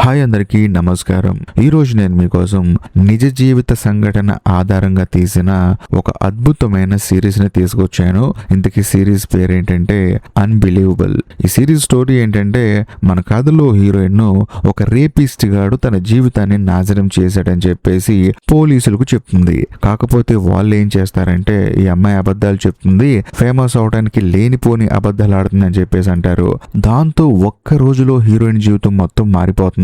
Hi అందరికీ నమస్కారం. ఈరోజు నేను మీకోసం నిజ జీవిత సంఘటన ఆధారంగా తీసిన ఒక అద్భుతమైన సిరీస్ ని తీసుకొచ్చాను. ఇంతకీ సిరీస్ పేరు ఏంటంటే అన్బిలీవబుల్. ఈ సిరీస్ స్టోరీ ఏంటంటే మన కథలో హీరోయిన్ ను ఒక రేపిస్ట్ గాడు తన జీవితాన్ని నాశనం చేశాడని చెప్పేసి పోలీసులకు చెప్తుంది. కాకపోతే వాళ్ళు ఏం చేస్తారంటే ఈ అమ్మాయి అబద్ధాలు చెప్తుంది, ఫేమస్ అవడానికి లేనిపోని అబద్ధాలు ఆడుతుందని చెప్పేసి అంటారు. దాంతో ఒక్క రోజులో హీరోయిన్ జీవితం మొత్తం మారిపోతుంది.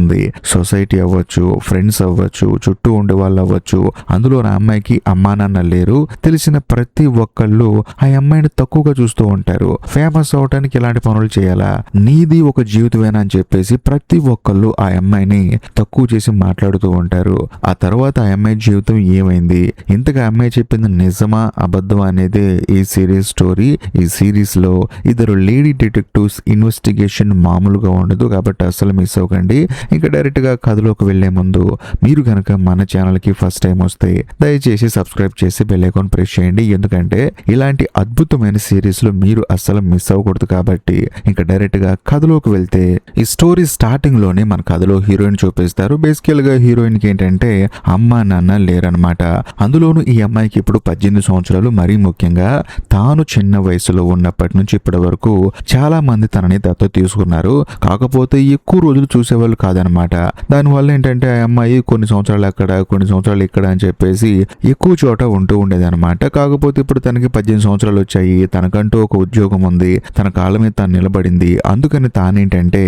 సొసైటీ అవ్వచ్చు, ఫ్రెండ్స్ అవ్వచ్చు, చుట్టూ ఉండే వాళ్ళు అవ్వచ్చు, అందులో నా అమ్మాయికి అమ్మా నాన్న లేరు, తెలిసిన ప్రతి ఒక్కళ్ళు ఆ అమ్మాయిని తక్కువగా చూస్తూ ఉంటారు. ఫేమస్ అవడానికి ఇలాంటి పనులు చేయాలా, నీది ఒక జీవితమేనా అని చెప్పేసి ప్రతి ఒక్కళ్ళు ఆ అమ్మాయిని తక్కువ చేసి మాట్లాడుతూ ఉంటారు. ఆ తర్వాత ఆ అమ్మాయి జీవితం ఏమైంది, ఇంతగా అమ్మాయి చెప్పింది నిజమా అబద్ధం అనేది ఈ సిరీస్ స్టోరీ. ఈ సిరీస్ లో ఇద్దరు లేడీ డిటెక్టివ్స్ ఇన్వెస్టిగేషన్ మామూలుగా ఉండదు కాబట్టి అసలు మిస్ అవ్వకండి. ఇంకా డైరెక్ట్ గా కథలోకి వెళ్లే ముందు మీరు కనుక మన ఛానల్ కి ఫస్ట్ టైం వస్తే దయచేసి సబ్స్క్రైబ్ చేసి బెల్ ఐకాన్ ప్రెస్ చేయండి. ఎందుకంటే ఇలాంటి అద్భుతమైన సిరీస్ లో మీరు అస్సలు మిస్ అవ్వకూడదు కాబట్టి. ఇంకా డైరెక్ట్ గా కథలోకి వెళ్తే ఈ స్టోరీ స్టార్టింగ్ లోనే మన కథలో హీరోయిన్ చూపిస్తారు. బేసికల్ గా హీరోయిన్ కి ఏంటంటే అమ్మా నాన్న లేరనమాట. అందులోనూ ఈ అమ్మాయికి ఇప్పుడు 18 సంవత్సరాలు. మరీ ముఖ్యంగా తాను చిన్న వయసులో ఉన్నప్పటి నుంచి ఇప్పటి వరకు చాలా మంది తనని దత్తత తీసుకున్నారు. కాకపోతే ఎక్కువ రోజులు చూసేవాళ్ళు కాదనమాట. దానివల్ల ఏంటంటే ఆ అమ్మాయి కొన్ని సంవత్సరాలు అక్కడ, కొన్ని సంవత్సరాలు ఇక్కడ అని చెప్పేసి ఎక్కువ చోట ఉంటూ ఉండేది అనమాట. కాకపోతే ఇప్పుడు తనకి 18 సంవత్సరాలు వచ్చాయి, తనకంటూ ఒక ఉద్యోగం ఉంది, తన కాళ్ళ మీద తాను నిలబడింది. అందుకని తానేంటంటే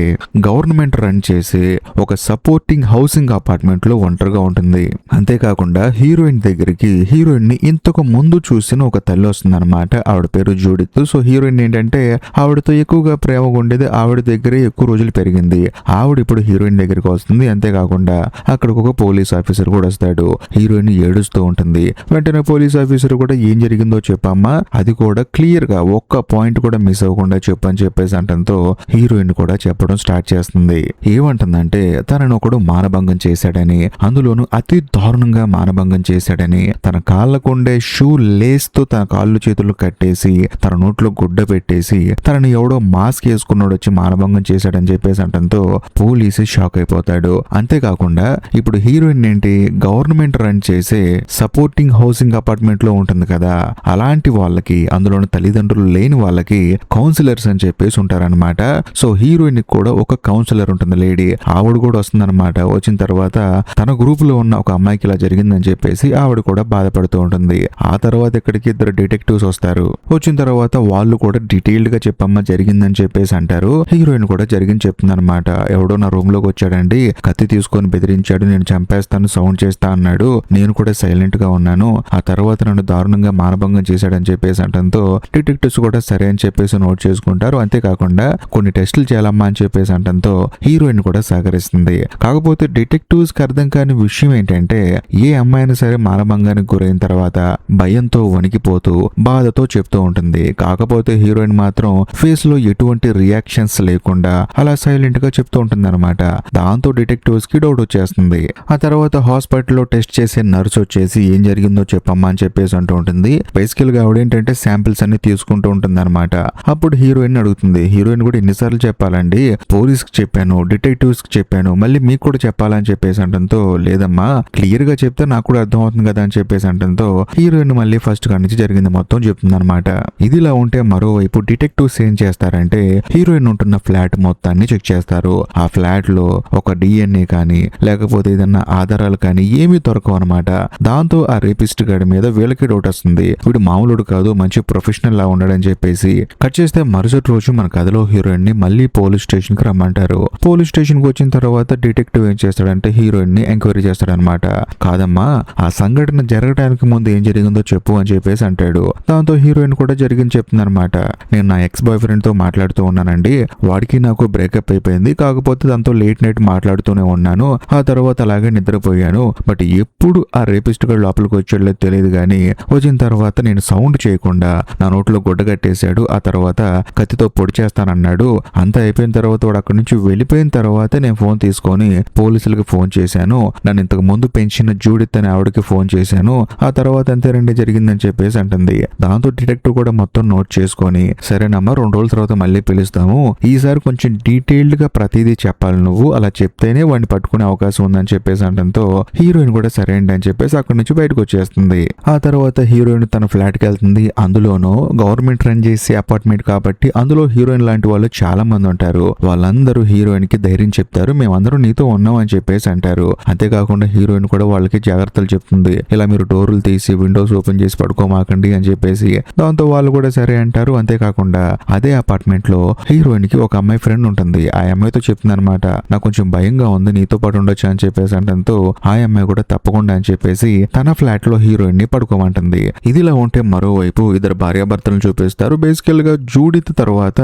గవర్నమెంట్ రన్ చేసే ఒక సపోర్టింగ్ హౌసింగ్ అపార్ట్మెంట్ లో ఒంటరిగా ఉంటుంది. అంతేకాకుండా హీరోయిన్ దగ్గరికి హీరోయిన్ ని ఇంతకు ముందు చూసిన ఒక తల్లి వస్తుంది అనమాట. ఆవిడ పేరు జూడిత్. సో హీరోయిన్ ఏంటంటే ఆవిడతో ఎక్కువగా ప్రేమగా ఉండేది, ఆవిడ దగ్గరే ఎక్కువ రోజులు పెరిగింది. ఆవిడ ఇప్పుడు హీరోయిన్ దగ్గరికి వస్తుంది. అంతేకాకుండా అక్కడికి ఒక పోలీస్ ఆఫీసర్ కూడా వస్తాడు. హీరోయిన్ ఏడుస్తూ ఉంటుంది. వెంటనే పోలీస్ ఆఫీసర్ కూడా ఏం జరిగిందో చెప్పమ్మా, అది కూడా క్లియర్ గా ఒక్క పాయింట్ కూడా మిస్ అవ్వకుండా చెప్పని చెప్పేసి అంటంతో హీరోయిన్ కూడా చెప్పడం స్టార్ట్ చేస్తుంది. ఏమంటుందంటే తనను ఒకడు మానభంగం చేశాడని, అందులోనూ అతి దారుణంగా మానభంగం చేశాడని, తన కాళ్ళకుండే షూ లేస్తో తన కాళ్ళు చేతులు కట్టేసి తన నోట్లో గుడ్డ పెట్టేసి తనని ఎవడో మాస్క్ వేసుకున్నాడు వచ్చి మానభంగం చేశాడని చెప్పేసి అంటంతో పోలీసు షాక్ అయిపోతాడు. అంతేకాకుండా ఇప్పుడు హీరోయిన్ ఏంటి గవర్నమెంట్ రన్ చేసే సపోర్టింగ్ హౌసింగ్ అపార్ట్మెంట్ లో ఉంటుంది కదా, అలాంటి వాళ్ళకి, అందులోని తల్లిదండ్రులు లేని వాళ్ళకి కౌన్సిలర్స్ అని చెప్పేసి ఉంటారనమాట. సో హీరోయిన్ కూడా ఒక కౌన్సిలర్ ఉంటుంది లేడీ, ఆవిడ కూడా వస్తుందన్నమాట. వచ్చిన తర్వాత తన గ్రూప్ లో ఉన్న ఒక అమ్మాయికి ఇలా జరిగిందని చెప్పేసి ఆవిడ కూడా బాధపడుతూ ఉంటుంది. ఆ తర్వాత ఇక్కడికి ఇద్దరు డిటెక్టివ్స్ వస్తారు. వచ్చిన తర్వాత వాళ్ళు కూడా డీటెయిల్డ్ గా చెప్పమ్మా జరిగిందని చెప్పేసి అంటారు. హీరోయిన్ కూడా జరిగింది చెప్తుంది అనమాట. ఎవడో నా రూమ్ లోకి వచ్చాడండి, కత్తి తీసుకొని బెదిరించాడు, నేను చంపేస్తాను, సౌండ్ చేస్తా అన్నాడు, నేను కూడా సైలెంట్ గా ఉన్నాను, ఆ తర్వాత నన్ను దారుణంగా మానభంగం చేశాడని చెప్పేసి అంటంతో డిటెక్టివ్స్ కూడా సరే అని చెప్పేసి నోట్ చేసుకుంటారు. అంతేకాకుండా కొన్ని టెస్టులు చేయాలమ్మా అని చెప్పేసి అంటంతో హీరోయిన్ కూడా సహకరిస్తుంది. కాకపోతే డిటెక్టివ్స్ కి అర్థం కాని విషయం ఏంటంటే ఏ అమ్మాయినా సరే మానభంగానికి గురైన తర్వాత భయంతో వణికిపోతూ బాధతో చెప్తూ ఉంటుంది. కాకపోతే హీరోయిన్ మాత్రం ఫేస్ లో ఎటువంటి రియాక్షన్స్ లేకుండా అలా సైలెంట్ గా చెప్తూ ఉంటుంది అనమాట. దాంతో డిటెక్టివ్స్ కి డౌట్ వచ్చేస్తుంది. ఆ తర్వాత హాస్పిటల్లో టెస్ట్ చేసే నర్స్ వచ్చేసి ఏం జరిగిందో చెప్పమ్మా అని చెప్పేసి అంటూ ఉంటుంది. బేసికల్ గా ఆవిడేంటంటే శాంపిల్స్ అన్ని తీసుకుంటూ ఉంటుంది అనమాట. అప్పుడు హీరోయిన్ అడుగుతుంది. హీరోయిన్ కూడా ఎన్నిసార్లు చెప్పాలండి, పోలీస్ కి చెప్పాను, డిటెక్టివ్స్ కి చెప్పాను, మళ్ళీ మీకు కూడా చెప్పాలని చెప్పేసి అంటంతో లేదమ్మా క్లియర్ గా చెప్తే నాకు కూడా అర్థం అవుతుంది కదా అని చెప్పేసి అంటంతో హీరోయిన్ మళ్ళీ ఫస్ట్ కాడి నుంచి జరిగింది మొత్తం చెప్తుంది అనమాట. ఇదిలా ఉంటే మరోవైపు డిటెక్టివ్స్ ఏం చేస్తారంటే హీరోయిన్ ఉంటున్న ఫ్లాట్ మొత్తాన్ని చెక్ చేస్తారు. ఆ ఫ్లాట్ లో ఒక డిఎన్ఏ కానీ లేకపోతే ఏదన్నా ఆధారాలు కానీ ఏమీ దొరకవు అనమాట. దాంతో ఆ రేపిస్ట్ గాడి మీద వీళ్ళకి డౌట్ వస్తుంది. వీడు మామూలుడు కాదు, మంచి ప్రొఫెషనల్ లా ఉన్నాడని చెప్పేసి కట్ చేస్తే మరుసటి రోజు మన కథలో హీరోయిన్ ని మళ్ళీ పోలీస్ స్టేషన్ కి రమ్మంటారు. పోలీస్ స్టేషన్ కి వచ్చిన తర్వాత డిటెక్టివ్ ఏం చేస్తాడంటే హీరోయిన్ ని ఎంక్వైరీ చేస్తాడనమాట. కాదమ్మా ఆ సంఘటన జరగడానికి ముందు ఏం జరిగిందో చెప్పు అని చెప్పేసి అంటాడు. దాంతో హీరోయిన్ కూడా జరిగింది చెప్తుంది అనమాట. నేను నా ఎక్స్ బాయ్ ఫ్రెండ్ తో మాట్లాడుతూ ఉన్నానండి, వాడికి నాకు బ్రేకప్ అయిపోయింది, కాకపోతే దాంతో లేట్ నైట్ మాట్లాడుతూనే ఉన్నాను, ఆ తర్వాత అలాగే నిద్రపోయాను, బట్ ఎప్పుడు ఆ రేపిస్ట్ గారు లోపలికి వచ్చాడో తెలియదు కానీ వచ్చిన తర్వాత నేను సౌండ్ చేయకుండా నా నోట్లో గుడ్డ కట్టేశాడు, ఆ తర్వాత కత్తితో పొడి చేస్తానన్నాడు. అంతా అయిపోయిన తర్వాత వాడు అక్కడి నుంచి వెళ్ళిపోయిన తర్వాత నేను ఫోన్ తీసుకొని పోలీసులకు ఫోన్ చేశాను, నన్ను ఇంతకు ముందు పెంచిన జూడిత్ అనే ఆవిడకి ఫోన్ చేశాను, ఆ తర్వాత అంతే రెండు జరిగిందని చెప్పేసి అంటుంది. దాంతో డిటెక్టివ్ కూడా మొత్తం నోట్ చేసుకొని సరేనమ్మా 2 రోజుల తర్వాత మళ్ళీ పిలుస్తాము, ఈసారి కొంచెం డీటెయిల్డ్ గా ప్రతిదీ చెప్పాలి నువ్వు, నువ్వు అలా చెప్తేనే వాడిని పట్టుకునే అవకాశం ఉందని చెప్పేసి అనడంతో హీరోయిన్ కూడా సరే అండి అని చెప్పేసి అక్కడి నుంచి బయటకు వచ్చేస్తుంది. ఆ తర్వాత హీరోయిన్ తన ఫ్లాట్ కి వెళ్తుంది. అందులోనూ గవర్నమెంట్ రన్ చేసే అపార్ట్మెంట్ కాబట్టి అందులో హీరోయిన్ లాంటి వాళ్ళు చాలా మంది ఉంటారు. వాళ్ళందరూ హీరోయిన్ కి ధైర్యం చెప్తారు, మేమందరం నీతో ఉన్నాం అని చెప్పేసి అంటారు. అంతేకాకుండా హీరోయిన్ కూడా వాళ్ళకి జాగ్రత్తలు చెప్తుంది, ఇలా మీరు డోర్లు తీసి విండోస్ ఓపెన్ చేసి పడుకోమాకండి అని చెప్పేసి. దాంతో వాళ్ళు కూడా సరే అంటారు. అంతేకాకుండా అదే అపార్ట్మెంట్ లో హీరోయిన్ కి ఒక అమ్మాయి ఫ్రెండ్ ఉంటుంది. ఆ అమ్మాయితో చెప్తుంది అనమాట, నాకు కొంచెం భయంగా ఉంది, నీతో పాటు ఉండొచ్చు అని చెప్పేసి అంటంతో ఆ అమ్మాయి కూడా తప్పకుండా అని చెప్పేసి తన ఫ్లాట్ లో హీరోయిన్ ని పడుకోమంటుంది. ఇదిలా ఉంటే మరోవైపు ఇద్దరు భార్యాభర్తలను చూపిస్తారు. బేసికల్ గా జూడిత్ తర్వాత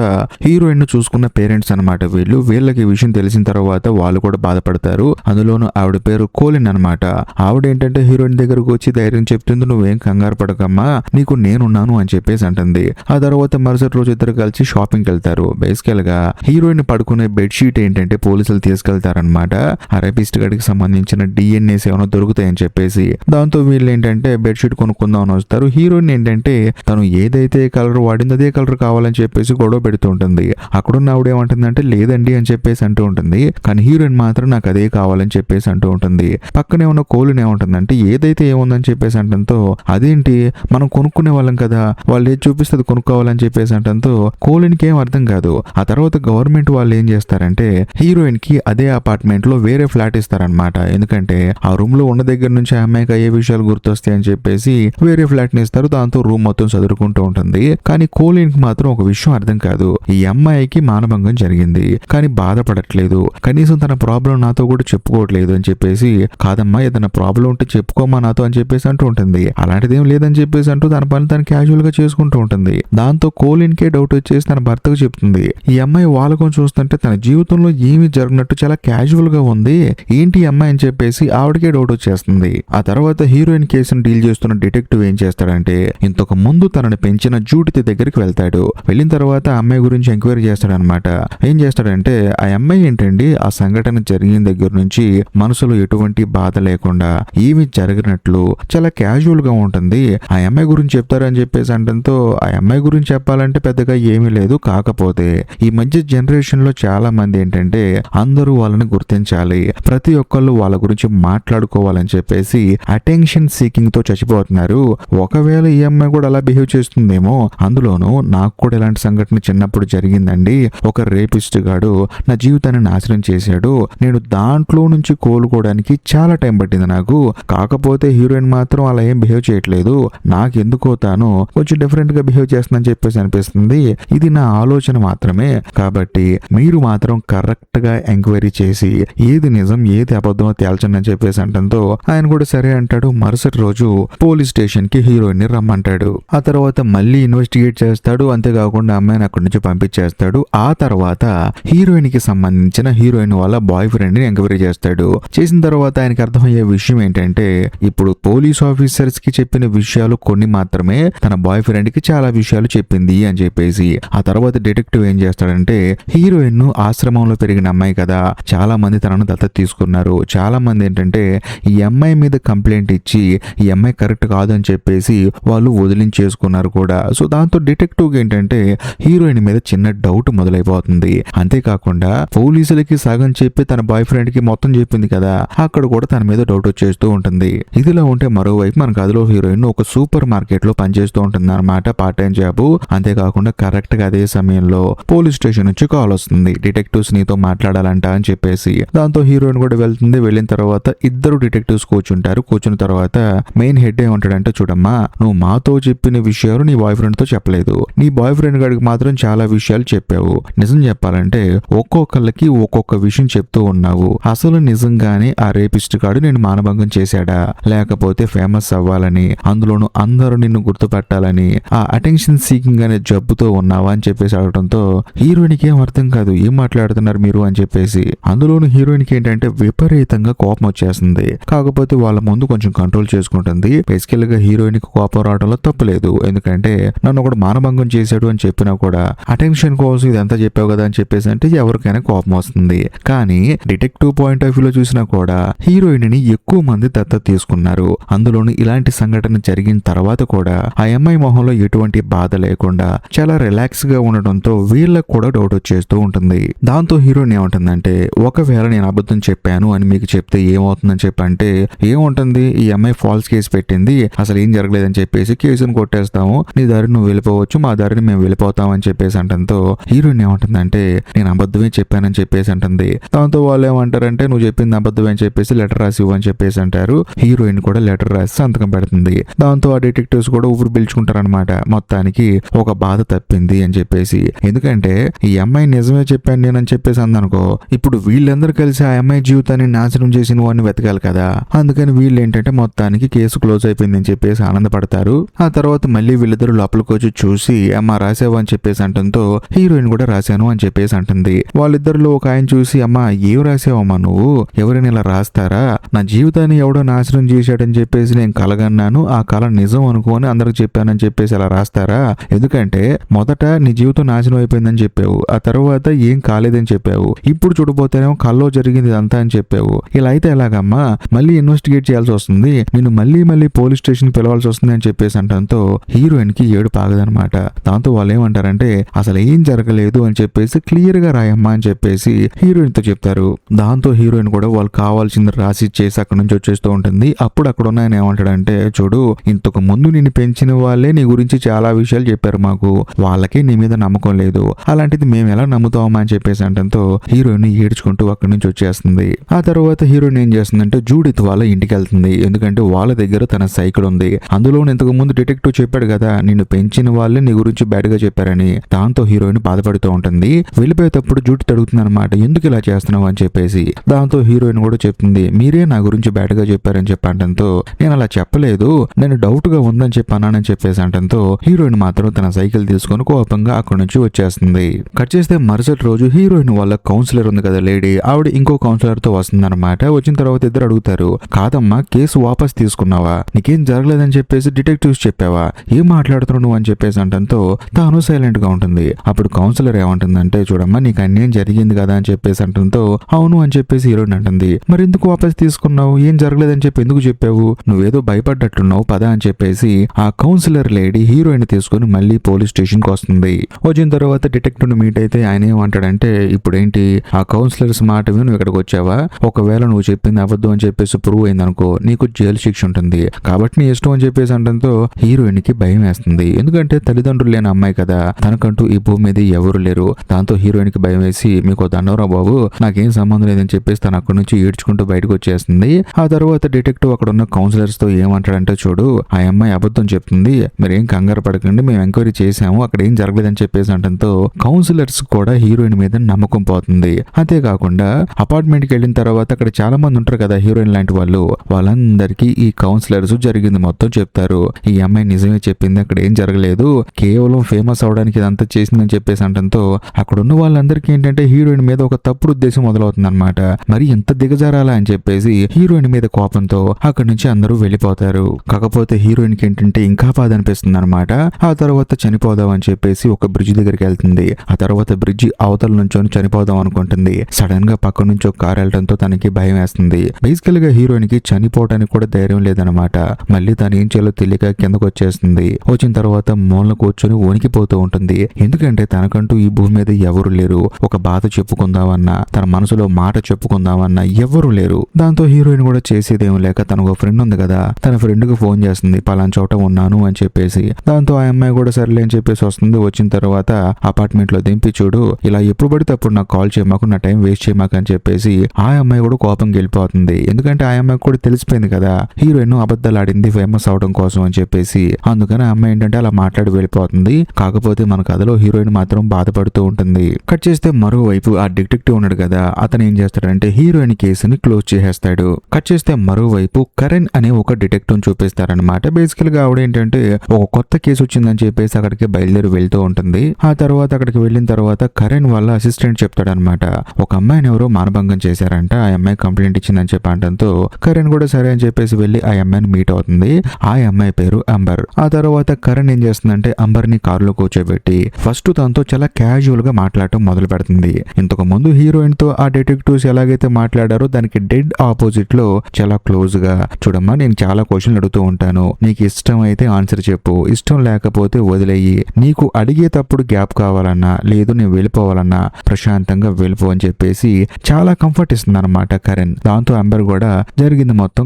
హీరోయిన్ ను చూసుకున్న పేరెంట్స్ అనమాట వీళ్ళకి ఈ విషయం తెలిసిన తర్వాత వాళ్ళు కూడా బాధపడతారు. అందులోనూ ఆవిడ పేరు కోలిన్ అనమాట. ఆవిడ ఏంటంటే హీరోయిన్ దగ్గరకు వచ్చి ధైర్యం చెప్తుంది, నువ్వేం కంగారు పడకమ్మా, నీకు నేనున్నాను అని చెప్పేసి అంటుంది. ఆ తర్వాత మరుసటి రోజు ఇద్దరు కలిసి షాపింగ్కి వెళ్తారు. బేసికల్ గా హీరోయిన్ పడుకునే బెడ్షీట్ ఏంటంటే పోలీసులు తీసుకెళ్తారనమాట. ఆ రేపిస్ట్ గడికి సంబంధించిన డిఎన్ఏస్ ఏమైనా దొరుకుతాయని చెప్పేసి. దాంతో వీళ్ళు ఏంటంటే బెడ్షీట్ కొనుక్కుందాం అని వస్తారు. హీరోయిన్ ఏంటంటే తను ఏదైతే కలర్ వాడిందో అదే కలర్ కావాలని చెప్పేసి గొడవ పెడుతూ ఉంటుంది. అక్కడున్న ఆవిడ ఏమంటుందంటే లేదండి అని చెప్పేసి అంటూ ఉంటుంది. కానీ హీరోయిన్ మాత్రం నాకు అదే కావాలని చెప్పేసి అంటూ ఉంటుంది. పక్కనే ఉన్న కోలిన్ ఏమంటుందంటే ఏదైతే ఏముందని చెప్పేసి అంటంతో అదేంటి మనం కొనుక్కునే వాళ్ళం కదా, వాళ్ళు ఏది చూపిస్తే అది కొనుక్కోవాలని చెప్పేసి అంటంతో కోలిన్కి ఏం అర్థం కాదు. ఆ తర్వాత గవర్నమెంట్ వాళ్ళు ఏం చేస్తారంటే హీరోయిన్ కి అదే అపార్ట్మెంట్ లో వేరే ఫ్లాట్ ఇస్తారనమాట. ఎందుకంటే ఆ రూమ్ లో ఉన్న దగ్గర నుంచి ఆ అమ్మాయికి అయ్యే విషయాలు గుర్తొస్తాయి అని చెప్పేసి వేరే ఫ్లాట్ ని ఇస్తారు. దాంతో రూమ్ మొత్తం చదువుకుంటూ ఉంటుంది. కానీ కోలిన్ కి మాత్రం ఒక విషయం అర్థం కాదు, ఈ అమ్మాయికి మానభంగం జరిగింది కానీ బాధపడట్లేదు, కనీసం తన ప్రాబ్లం నాతో కూడా చెప్పుకోవట్లేదు అని చెప్పేసి. కాదమ్మా ఏదైనా ప్రాబ్లం ఉంటే చెప్పుకోమా నాతో అని చెప్పేసి అంటూ ఉంటుంది. అలాంటిది ఏం లేదని చెప్పేసి అంటూ తన పని తను క్యాజువల్ గా చేసుకుంటూ ఉంటుంది. దాంతో కోలిన్ కే డౌట్ వచ్చేసి తన భర్తకు చెప్తుంది, ఈ అమ్మాయి వాళ్ళకం చూస్తుంటే తన జీవితంలో ఏమీ జరగనట్టు చాలా క్యాజువల్ గా ఉంది, ఏంటి ఈ అమ్మాయి అని చెప్పేసి ఆవిడకే డౌట్ వచ్చేస్తుంది. ఆ తర్వాత హీరోయిన్ కేసును డీల్ చేస్తున్న డిటెక్టివ్ ఏం చేస్తాడంటే ఇంతకు ముందు తనని పెంచిన జూడిత్ దగ్గరికి వెళ్తాడు. వెళ్ళిన తర్వాత ఆ అమ్మాయి గురించి ఎంక్వైరీ చేస్తాడనమాట. ఏం చేస్తాడంటే ఆ అమ్మాయి ఏంటండి ఆ సంఘటన జరిగిన దగ్గర నుంచి మనసులో ఎటువంటి బాధ లేకుండా ఏమి జరిగినట్లు చాలా క్యాజువల్ గా ఉంటుంది. ఆ అమ్మాయి గురించి చెప్తారని చెప్పేసి అంటంతో ఆ అమ్మాయి గురించి చెప్పాలంటే పెద్దగా ఏమీ లేదు. కాకపోతే ఈ మధ్య జనరేషన్ లో చాలా మంది ఏంటంటే అందరూ వాళ్ళని గుర్తించాలి, ప్రతి ఒక్కళ్ళు వాళ్ళ గురించి మాట్లాడుకోవాలని చెప్పేసి అటెన్షన్ సీకింగ్ తో చచ్చిపోతున్నారు. ఒకవేళ ఈ అమ్మాయి కూడా అలా బిహేవ్ చేస్తుందేమో. అందులోనూ నాకు కూడా ఇలాంటి సంఘటన చిన్నప్పుడు జరిగిందండి. ఒక రేపిస్ట్ గాడు నా జీవితాన్ని నాశనం చేశాడు, నేను దాంట్లో నుంచి కోలుకోవడానికి చాలా టైం పట్టింది నాకు. కాకపోతే హీరోయిన్ మాత్రం అలా ఏం బిహేవ్ చేయట్లేదు, నాకెందుకో తాను కొంచెం డిఫరెంట్ గా బిహేవ్ చేస్తుందని చెప్పేసి అనిపిస్తుంది. ఇది నా ఆలోచన మాత్రమే, కాబట్టి మీరు మాత్రం కరెక్ట్ గా ఎంక్వైరీ చేసి ఏది నిజం ఏది అబద్ధమో తేల్చండి అని చెప్పేసి అంటంతో ఆయన కూడా సరే అంటాడు. మరుసటి రోజు పోలీస్ స్టేషన్ కి హీరోయిన్ ని రమ్మంటాడు. ఆ తర్వాత మళ్ళీ ఇన్వెస్టిగేట్ చేస్తాడు. అంతేకాకుండా అమ్మాయిని అక్కడి నుంచి పంపించేస్తాడు. ఆ తర్వాత హీరోయిన్ కి సంబంధించిన హీరోయిన్ వాళ్ళ బాయ్ ఫ్రెండ్ ని ఎంక్వైరీ చేస్తాడు. చేసిన తర్వాత ఆయనకి అర్థమయ్యే విషయం ఏంటంటే ఇప్పుడు పోలీస్ ఆఫీసర్స్ కి చెప్పిన విషయాలు కొన్ని మాత్రమే తన బాయ్ ఫ్రెండ్ కి చాలా విషయాలు చెప్పింది అని చెప్పేసి. ఆ తర్వాత డిటెక్టివ్ ఏం చేస్తాడంటే హీరోయిన్ ను ఆశ్రమంలో పెరిగిన అమ్మాయి కదా, చాలా మంది తనను దత్తత తీసుకున్నారు. చాలా మంది ఏంటంటే ఈ అమ్మాయి మీద కంప్లైంట్ ఇచ్చి ఈ అమ్మాయి కరెక్ట్ కాదని చెప్పేసి వాళ్ళు వదిలించేసుకున్నారు కూడా. సో దాంతో డిటెక్టివ్ ఏంటంటే హీరోయిన్ మీద చిన్న డౌట్ మొదలైపోతుంది. అంతేకాకుండా పోలీసులకి సగం చెప్పి తన బాయ్ ఫ్రెండ్ కి మొత్తం చెప్పింది కదా, అక్కడ కూడా తన మీద డౌట్ వచ్చేస్తూ ఉంటుంది. ఇదిలా ఉంటే మరోవైపు మన కథలో హీరోయిన్ ఒక సూపర్ మార్కెట్ లో పనిచేస్తూ ఉంటుంది అనమాట, పార్ట్ టైం జాబ్. అంతేకాకుండా కరెక్ట్ గా అదే సమయంలో పోలీస్ స్టేషన్ నుంచి కాల్ వస్తుంది, డిటెక్టివ్స్ నీతో మాట్లాడాలంట అని చెప్పేసి. దాంతో హీరోయిన్ కూడా వెళ్తుంది. వెళ్ళిన తర్వాత ఇద్దరు డిటెక్టివ్స్ కూర్చుంటారు. కూర్చున్న తర్వాత మెయిన్ హెడ్ ఏమంటాడంటే చూడమ్మా, నువ్వు మాతో చెప్పిన విషయాలు నీ బాయ్ ఫ్రెండ్ తో చెప్పలేదు, నీ బాయ్ ఫ్రెండ్ గారికి మాత్రం చాలా విషయాలు చెప్పావు. నిజం చెప్పాలంటే ఒక్కొక్కళ్ళకి ఒక్కొక్క విషయం చెప్తూ ఉన్నావు. అసలు నిజంగానే ఆ రేపిస్ట్ గాడు నేను మానభంగం చేశాడా, లేకపోతే ఫేమస్ అవ్వాలని, అందులోనూ అందరూ నిన్ను గుర్తుపట్టాలని ఆ అటెన్షన్ సీకింగ్ అనే జబ్బుతో ఉన్నావా అని చెప్పేసి అడగడంతో హీరోయిన్ కి ఏం అర్థం కాదు, ఏం మాట్లాడుతున్నారు మీరు అని చెప్పేసి. అందులోనూ హీరోయిన్ కి ఏంటంటే విపరీతంగా కోపం వచ్చేస్తుంది. కాకపోతే వాళ్ళ ముందు కొంచెం కంట్రోల్ చేసుకుంటుంది. బేసికల్ గా హీరోయిన్ కి కోపం రావడంలో తప్పులేదు, ఎందుకంటే నన్ను ఒకడు మానభంగం చేశాడు అని చెప్పినా కూడా అటెన్షన్ కోసం ఇదంతా చెప్పావు కదా అని చెప్పేసి అంటే ఎవరికైనా కోపం వస్తుంది. కానీ డిటెక్టివ్ పాయింట్ ఆఫ్ వ్యూలో చూసినా కూడా హీరోయిన్ ని ఎక్కువ మంది దత్తత తీసుకున్నారు. అందులోనూ ఇలాంటి సంఘటన జరిగిన తర్వాత కూడా ఆ అమ్మాయి మొహంలో ఎటువంటి బాధ లేకుండా చాలా రిలాక్స్ గా ఉండడంతో వీళ్ళకు కూడా డౌట్ వచ్చేస్తూ ఉంటుంది. దాంతో హీరోయిన్ ఏమంటుంది ఏమంటుందంటే ఒకవేళ నేను అబద్ధం చెప్పాను అని మీకు చెప్తే ఏమవుతుందని చెప్పంటే ఏముంటుంది, ఈ అమ్మాయి ఫాల్స్ కేసు పెట్టింది, అసలు ఏం జరగలేదని చెప్పేసి కేసును కొట్టేస్తాము, నీ దారిని నువ్వు వెళ్ళిపోవచ్చు, మా దారిని మేము వెళ్ళిపోతాం అని చెప్పేసి అంటంతో హీరోయిన్ ఏమంటుందంటే నేను అబద్ధమే చెప్పానని చెప్పేసి అంటుంది. దాంతో వాళ్ళు ఏమంటారంటే నువ్వు చెప్పింది అబద్ధమే అని చెప్పేసి లెటర్ రాసి ఇవ్వని చెప్పేసి అంటారు. హీరోయిన్ కూడా లెటర్ రాసి సంతకం పెడుతుంది. దాంతో ఆ డిటెక్టివ్స్ కూడా ఊపిరి పీల్చుకుంటారనమాట. మొత్తానికి ఒక బాధ తప్పింది అని చెప్పేసి. ఎందుకంటే ఈ అమ్మాయి నిజమే చెప్పాను నేనని చెప్పేసి అందనుకో, ఇప్పుడు వీళ్ళందరూ కలిసి ఆ అమ్మాయి జీవితాన్ని నాశనం చేసిన వాడిని వెతకాలి కదా. అందుకని వీళ్ళు ఏంటంటే మొత్తానికి కేసు క్లోజ్ అయిపోయింది అని చెప్పేసి ఆనందపడతారు. ఆ తర్వాత మళ్ళీ వీళ్ళిద్దరు లోపలికి వచ్చి చూసి అమ్మ రాసావు అని చెప్పేసి అంటంతో హీరోయిన్ కూడా రాశాను అని చెప్పేసి అంటుంది. వాళ్ళిద్దరిలో ఒక ఆయన చూసి అమ్మా ఏం రాసావమ్మా నువ్వు, ఎవరైనా ఇలా రాస్తారా, నా జీవితాన్ని ఎవడో నాశనం చేశాడని చెప్పేసి నేను కలగన్నాను, ఆ కళ నిజం అనుకోని అందరికి చెప్పానని చెప్పేసి అలా రాస్తారా, ఎందుకంటే మొదట నీ జీవితం నాశనం అయిపోయిందని చెప్పావు, ఆ తర్వాత ఏం కాలేదని చెప్పావు, ఇప్పుడు చూడబోతేనేమో కల్లో జరిగింది ఇదంతా అని చెప్పావు, ఇలా అయితే ఎలాగమ్మా, మళ్ళీ ఇన్వెస్టిగేట్ చేయాల్సి వస్తుంది, నేను మళ్ళీ పోలీస్ స్టేషన్ పిలవాల్సి వస్తుంది అని చెప్పేసి అంటంతో హీరోయిన్ కి ఏడు పాగదనమాట. దాంతో వాళ్ళు ఏమంటారంటే అసలు ఏం జరగలేదు అని చెప్పేసి క్లియర్ గా రాయమ్మా అని చెప్పేసి హీరోయిన్ తో చెప్తారు. దాంతో హీరోయిన్ కూడా వాళ్ళు కావాల్సింది రాసి ఇచ్చేసి అక్కడ నుంచి వచ్చేస్తూ ఉంటుంది. అప్పుడు అక్కడ ఉన్న ఆయన ఏమంటాడంటే చూడు, ఇంతకు ముందు నిన్ను పెంచిన వాళ్ళే నీ గురించి చాలా విషయాలు చెప్పారు మాకు, వాళ్ళకే నీ మీద నమ్మకం లేదు, అలాంటిది మేము ఎలా నమ్ముతామా అని చెప్పేసి అంటంతో హీరోయిన్ ఏడ్చుకుంటూ అక్కడి నుంచి వచ్చేస్తుంది. ఆ తర్వాత హీరోయిన్ ఏం చేస్తుందంటే జూడిత్ వాళ్ళ ఇంటికి వెళ్తుంది. ఎందుకంటే వాళ్ళ దగ్గర తన సైకిల్ ఉంది, అందులో ఇంతకు ముందు డిటెక్టివ్ చెప్పాడు కదా నిన్ను పెంచిన వాళ్ళే నీ గురించి బ్యాడ్ గా చెప్పారని. దాంతో హీరోయిన్ బాధపడుతూ ఉంటుంది. వెళ్ళిపోయేటప్పుడు జూడిత్ అడుగుతుంది అనమాట ఎందుకు ఇలా చేస్తున్నావు అని చెప్పేసి. దాంతో హీరోయిన్ కూడా చెప్తుంది మీరే నా గురించి బ్యాడ్ గా చెప్పారని చెప్పంటంతో నేను అలా చెప్పలేదు, నేను డౌట్ గా ఉందని చెప్పానని చెప్పేసి అంటంతో హీరోయిన్ మాత్రం తన సైకిల్ తీసుకొని కోపంగా అక్కడి నుంచి వచ్చేస్తుంది. కట్ చేస్తే మరుసటి రోజు హీరోయిన్ వాళ్ళ కౌన్సిలర్ ఉంది కదా లేడీ, ఆవిడ ఇంకో కౌన్సిలర్ తో వస్తుందన్నమాట. వచ్చిన తర్వాత ఇద్దరు అడుగుతారు కాదమ్మా కేసు వాపస్ తీసుకున్నావా, నీకేం జరగలేదని చెప్పేసి డిటెక్టివ్స్ చెప్పావా, ఏం మాట్లాడుతున్నావు నువ్వు అని చెప్పేసి అంటంతో తాను సైలెంట్ గా ఉంటుంది. అప్పుడు కౌన్సిలర్ ఏమంటుందంటే చూడమ్మా నీకు అన్యాయం జరిగింది కదా అని చెప్పేసి అంటంతో అవును అని చెప్పేసి హీరోయిన్ అంటుంది. మరి ఎందుకు వాపస్ తీసుకున్నావు, ఏం జరగలేదని చెప్పి ఎందుకు చెప్పావు, నువ్వేదో భయపడ్డట్టున్నావు పదా అని చెప్పేసి ఆ కౌన్సిలర్ లేడీ హీరోయిన్ తీసుకుని మళ్ళీ పోలీస్ స్టేషన్ కి వస్తుంది. వచ్చిన తర్వాత డిటెక్టివ్ ని మీట్ అయితే ఆయన ఏమంటాడంటే ఇప్పుడేంటి ఆ కౌన్సిలర్స్ మాట నువ్వు ఇక్కడికి వచ్చావా, ఒకవేళ నువ్వు చెప్పింది అబద్ధం అని చెప్పేసి ప్రూవ్ అయింది అనుకో నీకు జైలు శిక్ష ఉంటుంది, కాబట్టి నీ ఇష్టం అని చెప్పేసి అంటంతో హీరోయిన్ కి భయం వేస్తుంది. ఎందుకంటే తల్లిదండ్రులు లేని అమ్మాయి కదా, తనకంటూ ఈ భూమి మీద ఎవరు లేరు. దాంతో హీరోయిన్ కి భయం వేసి మీకు దండవరా బాబు నాకేం సంబంధం లేదని చెప్పేసి తను అక్కడి నుంచి ఏడ్చుకుంటూ బయటకు వచ్చేస్తుంది. ఆ తర్వాత డిటెక్టివ్ అక్కడ ఉన్న కౌన్సిలర్స్ తో ఏమంటాడంటే చూడు ఆ అమ్మాయి అబద్ధం చెప్తుంది, మీరేం కంగారు పడకండి, మేము ఎంక్వైరీ చేసాము అక్కడ ఏం జరగలేదని చెప్పేసి అంటంతో కౌన్సిలర్స్ కూడా హీరోయిన్ మీద నమ్మకం పోతుంది. అంతేకాకుండా అపార్ట్మెంట్ కి వెళ్ళిన తర్వాత అక్కడ చాలా మంది ఉంటారు కదా హీరోయిన్ లాంటి వాళ్ళు, వాళ్ళందరికీ ఈ కౌన్సిలర్స్ జరిగింది మొత్తం చెప్తారు. ఈ అమ్మాయి నిజమే చెప్పింది, అక్కడ ఏం జరగలేదు, కేవలం ఫేమస్ అవడానికి ఇదంతా చేసిందని చెప్పేసి అంటంతో అక్కడ ఉన్న వాళ్ళందరికీ ఏంటంటే హీరోయిన్ మీద ఒక తప్పుడు ఉద్దేశం మొదలవుతుంది అనమాట. మరి ఎంత దిగజారాలా అని చెప్పేసి హీరోయిన్ మీద కోపంతో అక్కడి నుంచి అందరూ వెళ్ళిపోతారు. కాకపోతే హీరోయిన్ కి ఏంటంటే ఇంకా బాధ అనిపిస్తుంది అనమాట. ఆ తర్వాత చనిపోదాం అని చెప్పేసి ఒక బ్రిడ్జ్ దగ్గరికి వెళ్తుంది. ఆ తర్వాత బ్రిడ్జి అవతల నుంచొని చనిపోదాం అనుకుంటుంది. సడన్ గా పక్క నుంచి ఒక కార్ వెళ్ళడంతో తనకి భయం వేస్తుంది. బేసికల్ గా హీరోయిన్ కి చనిపోవడానికి కూడా ధైర్యం లేదనమాట. మళ్ళీ తను ఏం చేయాలో తెలియక కిందకు వచ్చేస్తుంది. వచ్చిన తర్వాత మూలన కూర్చొని వణికిపోతూ ఉంటుంది. ఎందుకంటే తనకంటూ ఈ భూమి మీద ఎవరు లేరు, ఒక బాధ చెప్పుకుందామన్నా తన మనసులో మాట చెప్పుకుందామన్నా ఎవరు లేరు. దాంతో హీరోయిన్ కూడా చేసేదేం లేక తనకు ఒక ఫ్రెండ్ ఉంది కదా, తన ఫ్రెండ్ కి ఫోన్ చేస్తుంది పలానా చోట ఉన్నాను అని చెప్పేసి. దాంతో ఆ అమ్మాయి కూడా సర్లే అని చెప్పేసి వస్తుంది. వచ్చిన తర్వాత అపార్ట్మెంట్ లో దింపి చూడు ఇలా ఎప్పుడు పడితే అప్పుడు నాకు కాల్ చేయమాకు, నా టైం వేస్ట్ చేయమాకు అని చెప్పేసి ఆ అమ్మాయి కూడా కోపం గెలిపోతుంది. ఎందుకంటే ఆ అమ్మాయికి కూడా తెలిసిపోయింది కదా హీరోయిన్ అబద్ధాలు ఆడింది ఫేమస్ అవడం కోసం అని చెప్పేసి. అందుకని ఆ అమ్మాయి ఏంటంటే అలా మాట్లాడి వెళ్ళిపోతుంది. కాకపోతే మన కథలో హీరోయిన్ మాత్రం బాధపడుతూ ఉంటుంది. కట్ చేస్తే మరోవైపు ఆ డిటెక్టివ్ ఉన్నాడు కదా, అతను ఏం చేస్తాడంటే హీరోయిన్ కేసుని క్లోజ్ చేసేస్తాడు. కట్ చేస్తే మరోవైపు కరణ్ అనే ఒక డిటెక్టివ్ చూపిస్తారనమాట. బేసికల్ గా ఆవిడ ఏంటంటే ఒక కొత్త కేసు వచ్చిందని చెప్పేసి అక్కడికి బయలుదేరి వెళ్తూ ఉంటుంది. ఆ తర్వాత అక్కడికి వెళ్ళిన తర్వాత కరణ్ వాళ్ళ అసిస్టెంట్ చెప్తాడనమాట ఒక అమ్మాయిని ఎవరో మానభంగం చేశారంట, ఆ అమ్మాయి కంప్లైంట్ ఇచ్చిందని చెప్పడంతో కరణ్ కూడా సరే అని చెప్పేసి వెళ్ళి ఆ అమ్మాయిని మీట్ అవుతుంది. ఆ అమ్మాయి పేరు అంబర్. ఆ తర్వాత కరణ్ ఏం చేస్తుందంటే అంబర్ ని కారులో కూర్చోబెట్టి ఫస్ట్ తనతో చాలా క్యాజువల్ గా మాట్లాడటం మొదలు పెడుతుంది. ఇంతకు ముందు హీరోయిన్ తో ఆ డిటెక్టివ్స్ ఎలాగైతే మాట్లాడారో దానికి డెడ్ ఆపోజిట్ లో చాలా క్లోజ్ గా చూడమ్మా నేను చాలా క్వశ్చన్లు అడుగుతూ ఉంటాను, నీకు ఇష్టం అయితే ఆన్సర్ చెప్పు, ఇష్టం లేకపోతే వదిలేయి, నీకు అడిగేటప్పుడు గ్యాప్ కావాలన్నా లేదు నేను వెళ్ళిపోవాలన్నా ప్రశాంతంగా వెళ్ళి వెళ్ళిపో అని చెప్పేసి చాలా కంఫర్ట్ ఇస్తుంది అనమాట కరణ్. దాంతో అంబర్ కూడా జరిగింది మొత్తం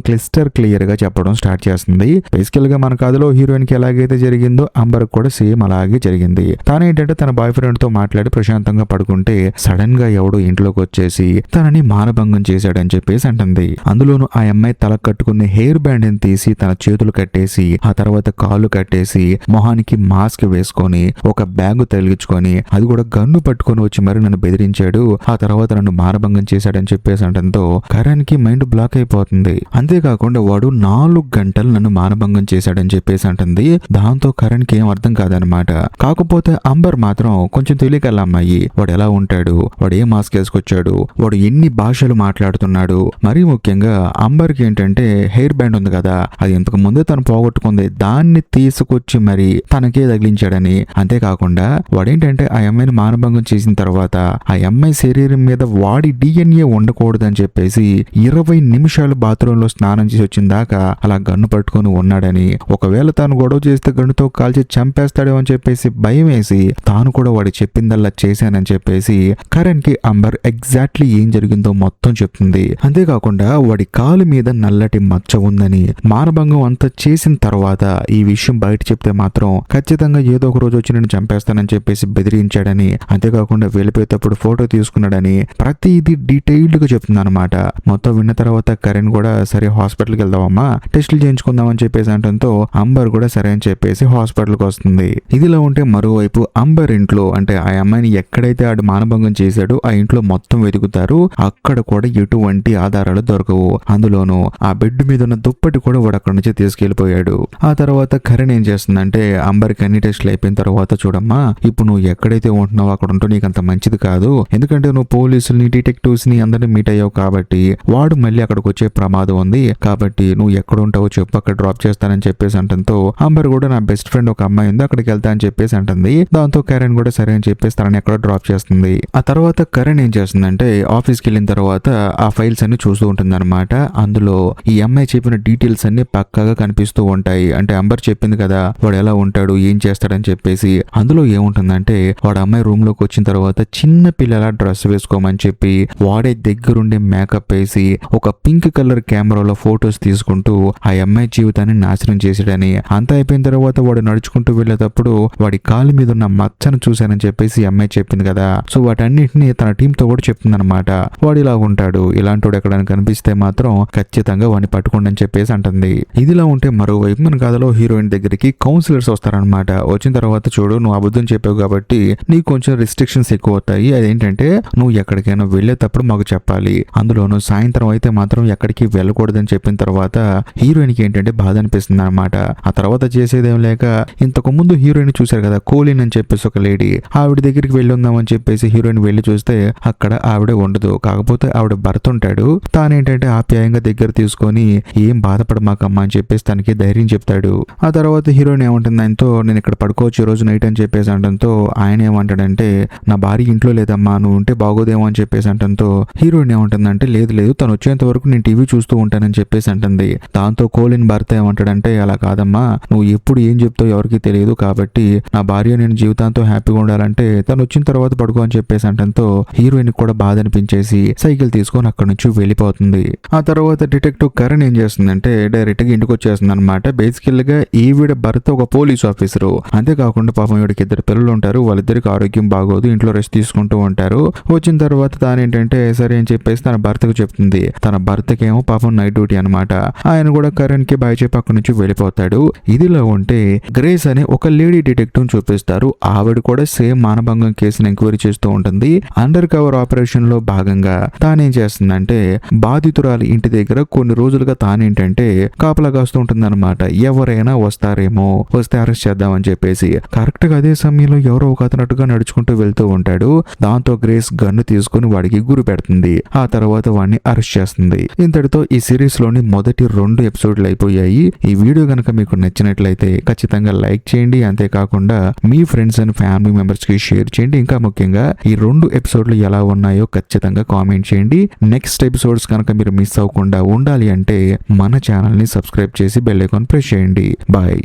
క్లియర్ గా చెప్పడం స్టార్ట్ చేస్తుంది. బేసికల్ గా మన కథలో హీరోయిన్ కి ఎలాగైతే జరిగిందో అంబర్ కూడా సేమ్ అలాగే జరిగింది. తానేంటంటే తన బాయ్ ఫ్రెండ్ తో మాట్లాడి ప్రశాంతంగా పడుకుంటే సడన్ గా ఎవడో ఇంట్లోకి వచ్చేసి తనని మానభంగం చేశాడని చెప్పేసి అంటుంది. అందులోనూ ఆ అమ్మాయి తల కట్టుకునే హెయిర్ బ్యాండ్ ని తీసి తన చేతులు కట్టేసి ఆ తర్వాత కాళ్ళు కట్టేసి మొహానికి మాస్క్ వేసుకొని ఒక బ్యాగ్ తగిలించుకొని అది కూడా గన్ను పట్టుకొని వచ్చి మరి నన్ను బెదిరించాడు, ఆ తర్వాత నన్ను మానభంగం చేశాడని చెప్పేసి అంటంతో కరణ్ కి మైండ్ బ్లాక్ అయిపోతుంది. అంతేకాకుండా వాడు 4 గంటలు నన్ను మానభంగం చేశాడని చెప్పేసి అంటుంది. దాంతో కరణ్ కి ఏం అర్థం కాదనమాట. కాకపోతే అంబర్ మాత్రం కొంచెం తెలియగల అమ్మాయి. వాడు ఎలా ఉంటాడు, వాడు ఏ మాస్క్ వేసుకొచ్చాడు, వాడు ఎన్ని భాషలు మాట్లాడుతున్నాడు, మరీ ముఖ్యంగా అంబర్ కి ఏంటంటే హెయిర్ బ్యాండ్ ఉంది కదా, అది ఇంతకు ముందే తను పోగొట్టుకుంది, దాన్ని తీసుకొచ్చి మరి తనకే తగిలించాడని. అంతేకాకుండా వాడేంటంటే ఆ అమ్మాయిని మానభంగం చేసిన తర్వాత ఆ అమ్మాయి శరీరం మీద వాడి DNA ఉండకూడదని చెప్పేసి 20 నిమిషాలు బాత్రూమ్ లో స్నానం చేసి వచ్చిన దాకా అలా గన్ను పట్టుకొని ఉన్నాడని, ఒకవేళ తాను గొడవ చేస్తే గన్నుతో కాల్చి చంపేస్తాడో అని చెప్పేసి భయం వేసి తాను కూడా వాడి చెప్పిందల్లా చేశానని చెప్పేసి కరణ్ కి అంబర్ ఎగ్జాక్ట్లీ ఏం జరిగిందో మొత్తం చెప్తుంది. అంతేకాకుండా వాడి కాలు మీద నల్లటి మచ్చ ఉందని, మానభంగం అంతా చేసిన తర్వాత ఈ విషయం బయట చెప్తే మాత్రం ఖచ్చితంగా ఏదో ఒక రోజు వచ్చి నేను చంపేస్తానని చెప్పేసి బెదిరించాడని, అంతేకాకుండా వెళ్ళిపోయేటప్పుడు ఫోటో తీసుకున్నాడని ప్రతిదీ డీటెయిల్డ్ గా చెప్తుంది అనమాట. మొత్తం విన్న తర్వాత కరణ్ కూడా సరే హాస్పిటల్కి వెళ్దామమ్మా, టెస్టులు చేయించుకుందామని చెప్పేసి అంటంతో అంబర్ కూడా సరే అని చెప్పేసి హాస్పిటల్కి వస్తుంది. ఇదిలా ఉంటే మరోవైపు అంబర్ ఇంట్లో అంటే ఆ అమ్మాయిని ఎక్కడైతే ఆడు మానభంగం చేశాడో ఆ ఇంట్లో మొత్తం వెతుకుతారు. అక్కడ కూడా ఎటువంటి ఆధారాలు దొరకవు. అందులోనూ ఆ బెడ్ మీద ఉన్న దుప్పటి కూడా వాడు అక్కడి నుంచి తీసుకెళ్లిపోయాడు. ఆ తర్వాత కరణ్ ఏం చేస్తుందంటే అంబర్కి అన్ని టెస్టులు అయిపోయిన తర్వాత చూడమ్మా, ఇప్పుడు నువ్వు ఎక్కడైతే ఉంటున్నావో అక్కడ ఉంటూ నీకు అంత మంచిది కాదు, ఎందుకంటే నువ్వు పోలీసుల్ని డిటెక్టివ్స్ ని అందరినీ మీట్ అయ్యావు కాబట్టి వాడు మళ్ళీ అక్కడికి వచ్చే ప్రమాదం ఉంది, కాబట్టి నువ్వు ఎక్కడ ఉంటావో చెప్పు, అక్కడ డ్రాప్ చేస్తానని చెప్పేసి అంటంతో అంబర్ కూడా నా బెస్ట్ ఫ్రెండ్ ఒక అమ్మాయి ఉంది అక్కడికి వెళ్తా అని చెప్పేసి అంటుంది. దాంతో కరణ్ కూడా సరే అని చెప్పేసి తనని ఎక్కడ డ్రాప్ చేస్తుంది. ఆ తర్వాత కరణ్ ఏం చేస్తుందంటే ఆఫీస్కి వెళ్ళిన తర్వాత ఆ ఫైల్స్ అన్ని చూస్తూ ఉంటుంది అనమాట. అందులో ఈ అమ్మాయి చెప్పిన డీటెయిల్స్ అన్ని పక్కాగా కనిపిస్తూ ఉంటాయి. అంటే అంబర్ చెప్పింది కదా వాడు ఎలా ఉంటాడు ఏం చేస్తాడని చెప్పేసి. అందులో ఏముంటుందంటే వాడు అమ్మాయి రూమ్ లోకి వచ్చిన తర్వాత చిన్న పిల్లల డ్రెస్ వేసుకోమని చెప్పి వాడే దగ్గరుండే మేకప్ వేసి ఒక పింక్ కలర్ కెమెరాలో ఫొటోస్ తీసుకుంటూ ఆ అమ్మాయి జీవితాన్ని నాశనం చేసాడని, అంతా అయిపోయిన తర్వాత వాడు నడుచుకుంటూ వెళ్ళేటప్పుడు వాడి కాలు మీద ఉన్న మచ్చను చూశానని చెప్పేసి అమ్మాయి చెప్పింది కదా. సో వాటన్నిటిని తన టీమ్ తో కూడా చెప్తుంది అనమాట. వాడు ఇలా ఉంటాడు, ఇలాంటి వాడు ఎక్కడైనా కనిపిస్తే మాత్రం ఖచ్చితంగా వాడిని పట్టుకోండి అని చెప్పేసి అంటుంది. ఇదిలా ఉంటే మరోవైపు మన కథలో హీరోయిన్ దగ్గరికి కౌన్సిలర్స్ వస్తారనమాట. వచ్చిన తర్వాత చూడు నువ్వు అబద్ధం చెప్పావు కాబట్టి నీకు కొంచెం రిస్ట్రిక్షన్స్ ఎక్కువ అవుతాయి. అదేంటంటే నువ్వు ఎక్కడికైనా వెళ్ళేటప్పుడు మాకు చెప్పాలి, అందులోనూ సాయంత్రం అయితే మాత్రం ఎక్కడికి వెళ్ళకూడదని చెప్పిన తర్వాత హీరోయిన్ కి ఏంటంటే బాధ అనిపిస్తుంది అనమాట. ఆ తర్వాత చేసేదేం లేక ఇంతకు ముందు హీరోయిన్ చూశారు కదా కోలిన్ అని చెప్పేసి ఒక లేడీ, ఆవిడ దగ్గరికి వెళ్ళి ఉందామని చెప్పేసి హీరోయిన్ వెళ్ళి చూస్తే అక్కడ ఆవిడ ఉండదు. కాకపోతే ఆవిడ భర్త ఉంటాడు. తానేంటంటే ఆప్యాయంగా దగ్గర తీసుకొని ఏం బాధపడమాకమ్మా అని చెప్పేసి తనకి ధైర్యం చెప్తాడు. ఆ తర్వాత హీరోయిన్ ఏమంటుంది ఆయనతో నేను ఇక్కడ పడుకోవచ్చు ఈ రోజు నైట్ అని చెప్పేసి అంటంతో ఆయన ఏమంటాడంటే నా భార్య ఇంట్లో లేదమ్మా నువ్వు ఉంటే బాగోదేమో అని చెప్పేసి అంటంతో హీరోయిన్ ఏమంటుందంటే లేదు లేదు తను వచ్చేంత వరకు నేను టీవీ చూస్తూ ఉంటానని చెప్పేసి అంటుంది. దాంతో కోలిన్ భర్త ఏమంటాడంటే అలా కాదమ్మా నువ్వు ఎప్పుడు ఏం చెప్తావు ఎవరికి తెలియదు, కాబట్టి నా భార్య నేను జీవితాంతో హ్యాపీగా ఉండాలంటే తను వచ్చిన తర్వాత పడుకో అని చెప్పేసి అంటంతో హీరోయిన్ కూడా బాధ అనిపించేసి సైకిల్ తీసుకొని అక్కడ నుంచి వెళ్ళిపోతుంది. ఆ తర్వాత డిటెక్టివ్ కరణ్ ఏం చేస్తుందంటే డైరెక్ట్ గా ఇంటికి వచ్చేస్తుంది అనమాట. బేసికల్ గా ఈవిడ భర్త ఒక పోలీస్ ఆఫీసరు, అంతేకాకుండా పాపం ఈవిడకి 2 పిల్లలు ఉంటారు, వాళ్ళిద్దరికి ఆరోగ్యం బాగోదు, ఇంట్లో రెస్ట్ తీసుకుంటూ ఉంటారు. వచ్చిన తర్వాత తానేంటంటే సరే అని చెప్పేసి తన భర్తకు చెప్తుంది. తన భర్తకేమో పాపం నైట్ డ్యూటీ అనమాట. ఆయన కూడా కరణ్ కి బాయ్ చెప్పి అక్కడి నుంచి వెళ్ళిపోతాడు. ఇదిలో ఉంటే గ్రేస్ అనే ఒక లేడీ డిటెక్టివ్ చూపిస్తారు. ఆవిడ కూడా సేమ్ మానభంగం కేసును ఎంక్వైరీ చేస్తూ ఉంటుంది. అండర్ కవర్ ఆపరేషన్ లో భాగంగా తానేం చేస్తుందంటే బాధితురాలి ఇంటి దగ్గర కొన్ని రోజులుగా తానేంటంటే కాపలా కాస్తూ ఉంటుంది అనమాట. ఎవరైనా వస్తారేమో, వస్తే అరెస్ట్ చేద్దామని చెప్పేసి. కరెక్ట్ గా అదే సమయంలో ఎవరో ఒక అతనట్టుగా నడుచుకుంటూ వెళ్తూ ఉంటాడు. దాంతో గ్రేస్ గన్ను తీసుకుని వాడికి గురి పెడుతుంది. ఆ తర్వాత వాడిని అరెస్ట్ చేస్తుంది. ఇంతటితో ఈ సిరీస్ లోని మొదటి 2 ఎపిసోడ్లు అయిపోయాయి. ఈ వీడియో కనుక మీకు నచ్చినట్లయితే ఖచ్చితంగా లైక్ చేయండి. అంతేకాకుండా మీ ఫ్రెండ్స్ అండ్ ఫ్యామిలీ మెంబర్స్ కి షేర్ చేయండి. ఇంకా ముఖ్యంగా ఈ 2 ఎపిసోడ్లు ఎలా ఉన్నాయో ఖచ్చితంగా కామెంట్ చేయండి. నెక్స్ట్ ఎపిసోడ్స్ కనుక మీరు మిస్ అవ్వకుండా ఉండాలి అంటే మన ఛానల్ ని సబ్స్క్రైబ్ చేసి బెల్ ఐకాన్ ప్రెస్ చేయండి. బాయ్.